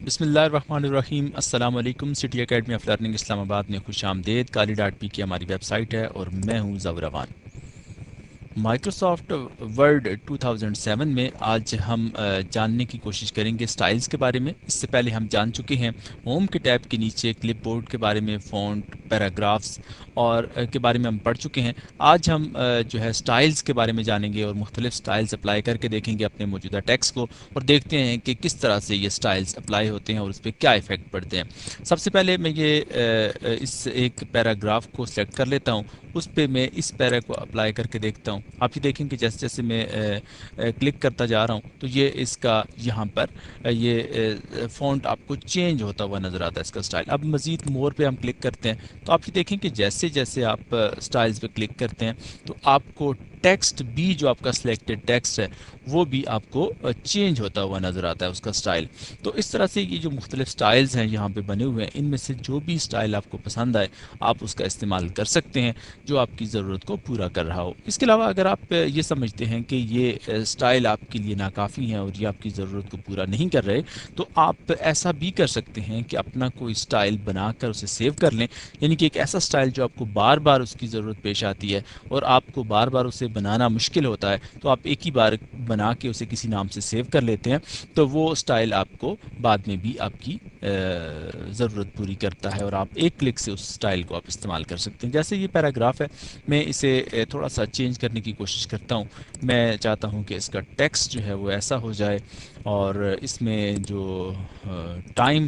بسم اللہ الرحمن الرحیم۔ السلام علیکم۔ سٹی اکیڈمی آف لرننگ اسلام آباد میں خوش آمدید۔ کالی ڈاٹ پی کی ہماری ویب سائٹ ہے اور میں ہوں ظفر روان۔ مائکروسافٹ ورڈ 2007 میں آج ہم جاننے کی کوشش کریں گے سٹائلز کے بارے میں۔ اس سے پہلے ہم جان چکے ہیں ہوم کے ٹیب کے نیچے کلپ بورڈ کے بارے میں، فونٹ، پیراگرافز اور کے بارے میں ہم پڑھ چکے ہیں۔ آج ہم جو ہے سٹائلز کے بارے میں جانیں گے اور مختلف سٹائلز اپلائی کر کے دیکھیں گے اپنے موجودہ ٹیکسٹ کو، اور دیکھتے ہیں کہ کس طرح سے یہ سٹائلز اپلائی ہوتے ہیں اور اس پہ کیا ایفیکٹ پڑتے ہیں۔ سب سے پہلے میں اس ایک پیراگراف کو سلیکٹ کر لیتا ہوں، اس پہ میں اس پیرا کو اپلائی کر کے دیکھتا ہوں۔ آپ یہ دیکھیں کہ جیسے جیسے میں کلک کرتا جا رہا ہوں تو یہ اس کا یہاں پر یہ فونٹ آپ کو چینج ہوتا ہوا نظر آتا ہے، اس کا سٹائل۔ اب مزید مور پہ ہم کلک کرتے ہیں تو آپ یہ دیکھیں کہ جیسے جیسے آپ سٹائلز پہ کلک کرتے ہیں تو آپ کو ٹیکسٹ بھی، جو آپ کا سلیکٹڈ ٹیکسٹ ہے وہ بھی آپ کو چینج ہوتا ہوا نظر آتا ہے، اس کا سٹائل۔ تو اس طرح سے یہ جو مختلف سٹائلز ہیں یہاں پہ بنے ہوئے ہیں، ان میں سے جو بھی سٹائل آپ کو پسند آئے آپ اس کا استعمال کر سکتے ہیں جو آپ کی ضرورت کو پورا کر رہا ہو۔ اس کے علاوہ اگر آپ یہ سمجھتے ہیں کہ یہ سٹائل آپ کے لیے ناکافی ہیں اور یہ آپ کی ضرورت کو پورا نہیں کر رہے، تو آپ ایسا بھی کر سکتے ہیں کہ اپنا کوئی سٹائل بنا کر اسے سیو کر لیں، یعنی کہ ایک ایسا سٹائل جو آپ کو بار بار اس کی ضرورت پیش آتی ہے اور آپ کو بار بار اسے بنانا مشکل ہوتا ہے، تو آپ ایک ہی بار بنا کے اسے کسی نام سے سیو کر لیتے ہیں، تو وہ سٹائل آپ کو بعد میں بھی آپ کی ضرورت پوری کرتا ہے اور آپ ایک کلک سے اس سٹائل کو آپ استعمال کر سکتے ہیں۔ جیسے یہ پیراگراف ہے، میں اسے تھوڑا سا چینج کرنے کی کوشش کرتا ہوں۔ میں چاہتا ہوں کہ اس کا ٹیکسٹ جو ہے وہ ایسا ہو جائے اور اس میں جو ٹائم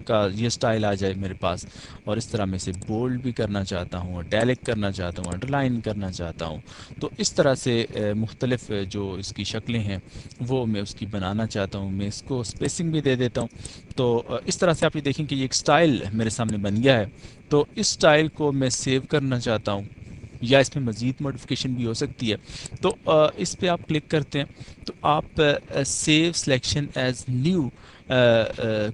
کا یہ سٹائل آ جائے میرے پاس، اور اس طرح میں اسے بولڈ بھی کرنا چاہتا ہوں، اٹیلک کرنا چاہتا ہوں، انڈر لائن کرنا چاہتا ہوں۔ تو اس طرح سے مختلف جو اس کی شکلیں ہیں وہ میں اس کی بنانا چاہتا ہوں۔ میں اس کو اسپیسنگ بھی دے دیتا ہوں۔ تو اس طرح سے آپ یہ دیکھیں کہ یہ ایک سٹائل میرے سامنے بن گیا ہے۔ تو اس سٹائل کو میں سیو کرنا چاہتا ہوں یا اس میں مزید موڈیفیکیشن بھی ہو سکتی ہے، تو اس پہ آپ کلک کرتے ہیں تو آپ save selection as new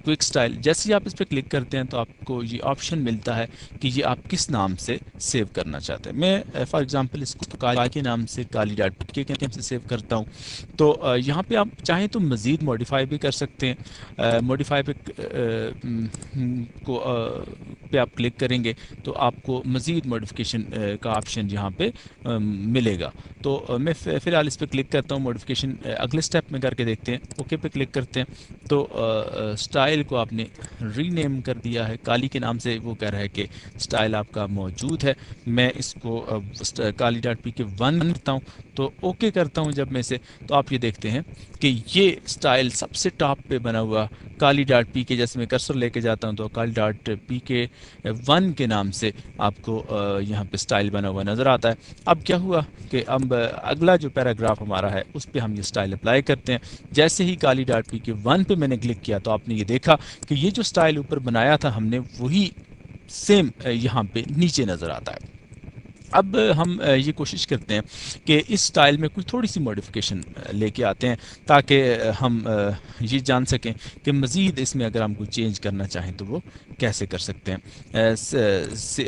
quick style, جیسے ہی آپ اس پہ کلک کرتے ہیں تو آپ کو یہ آپشن ملتا ہے کہ یہ آپ کس نام سے سیو کرنا چاہتے ہیں۔ میں فار ایگزامپل اس کو کالی کے نام سے، کالی ڈاٹ کے نام سے سیو کرتا ہوں۔ تو یہاں پہ آپ چاہیں تو مزید موڈیفائی بھی کر سکتے ہیں۔ موڈیفائی پہ آپ کلک کریں گے تو آپ کو مزید موڈیفیکیشن کا آپشن یہاں پہ ملے گا۔ تو میں فی الحال اس پہ کلک کرتا ہوں۔ موڈیفیکیشن اگلے سٹیپ میں کر کے دیکھتے ہیں۔ اوکے پہ کلک کرتے ہیں تو سٹائل کو آپ نے ری نیم کر دیا ہے، کالی کے نام سے وہ کہہ رہا ہے کہ سٹائل آپ کا موجود ہے۔ میں اس کو کالی ڈاٹ پی کے 1 کرتا ہوں تو اوکے کرتا ہوں جب میں سے، تو آپ یہ دیکھتے ہیں کہ یہ سٹائل سب سے ٹاپ پہ بنا ہوا کالی ڈاٹ پی کے، جیسے میں کرسر لے کے جاتا ہوں تو کالی ڈاٹ پی کے 1 کے نام سے آپ کو یہاں پہ سٹائل بنا ہوا نظر آتا ہے۔ اب کیا ہوا کہ اب اگلا جو پیراگراف ہمارا ہے اس پہ ہم یہ سٹائل اپلائی کرتے ہیں۔ جیسے ہی کالی ڈاٹ پی کے 1 پہ میں نے کلک کیا تو آپ نے یہ دیکھا کہ یہ جو سٹائل اوپر بنایا تھا ہم نے، وہی سیم یہاں پہ نیچے نظر آتا ہے۔ اب ہم یہ کوشش کرتے ہیں کہ اس سٹائل میں کوئی تھوڑی سی موڈیفیکیشن لے کے آتے ہیں تاکہ ہم یہ جان سکیں کہ مزید اس میں اگر ہم کوئی چینج کرنا چاہیں تو وہ کیسے کر سکتے ہیں۔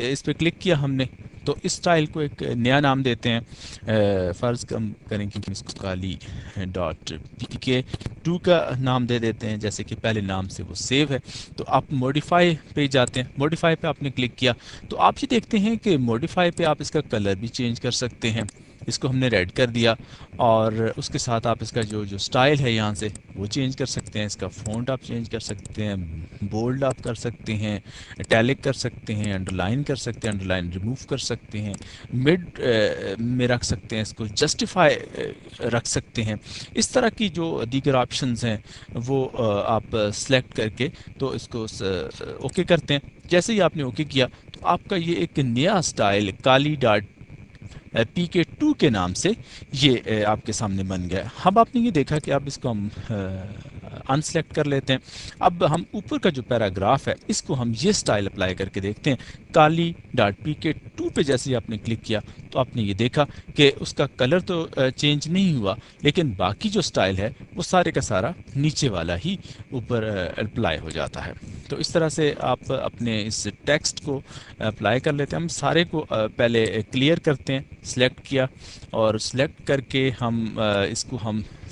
اس پہ کلک کیا ہم نے تو اس سٹائل کو ایک نیا نام دیتے ہیں۔ فرض ہم کریں کہ اس کو کالی ڈاٹ پی کے 2 کا نام دے دیتے ہیں، جیسے کہ پہلے نام سے وہ سیو ہے۔ تو آپ موڈیفائی پہ جاتے ہیں، موڈیفائی پہ آپ نے کلک کیا تو آپ یہ دیکھتے ہیں کہ موڈیفائی پہ آپ اس کا کلر بھی چینج کر سکتے ہیں۔ اس کو ہم نے ریڈ کر دیا اور اس کے ساتھ آپ اس کا جو سٹائل ہے یہاں سے وہ چینج کر سکتے ہیں۔ اس کا فونٹ آپ چینج کر سکتے ہیں، بولڈ آپ کر سکتے ہیں، اٹیلک کر سکتے ہیں، انڈر لائن کر سکتے ہیں، انڈر لائن ریموو کر سکتے ہیں، مڈ میں رکھ سکتے ہیں، اس کو جسٹیفائی رکھ سکتے ہیں۔ اس طرح کی جو دیگر آپشنز ہیں وہ آپ سلیکٹ کر کے تو اس کو اوکے کرتے ہیں۔ جیسے ہی آپ نے اوکے کیا تو آپ کا یہ ایک نیا سٹائل کالی ڈاٹ پی کے 2 کے نام سے یہ آپ کے سامنے بن گیا۔ اب آپ نے یہ دیکھا کہ اب اس کو ہم انسلیکٹ کر لیتے ہیں۔ اب ہم اوپر کا جو پیراگراف ہے اس کو ہم یہ سٹائل اپلائی کر کے دیکھتے ہیں۔ کالی ڈاٹ پی کے 2 پہ جیسے ہی آپ نے کلک کیا تو آپ نے یہ دیکھا کہ اس کا کلر تو چینج نہیں ہوا، لیکن باقی جو سٹائل ہے وہ سارے کا سارا نیچے والا ہی اوپر اپلائی ہو جاتا ہے۔ تو اس طرح سے آپ اپنے اس ٹیکسٹ کو اپلائی کر لیتے ہیں۔ ہم سارے کو پہلے کلیئر کرتے ہیں، سلیکٹ کیا اور سلیکٹ کر کے ہم اس کو ہم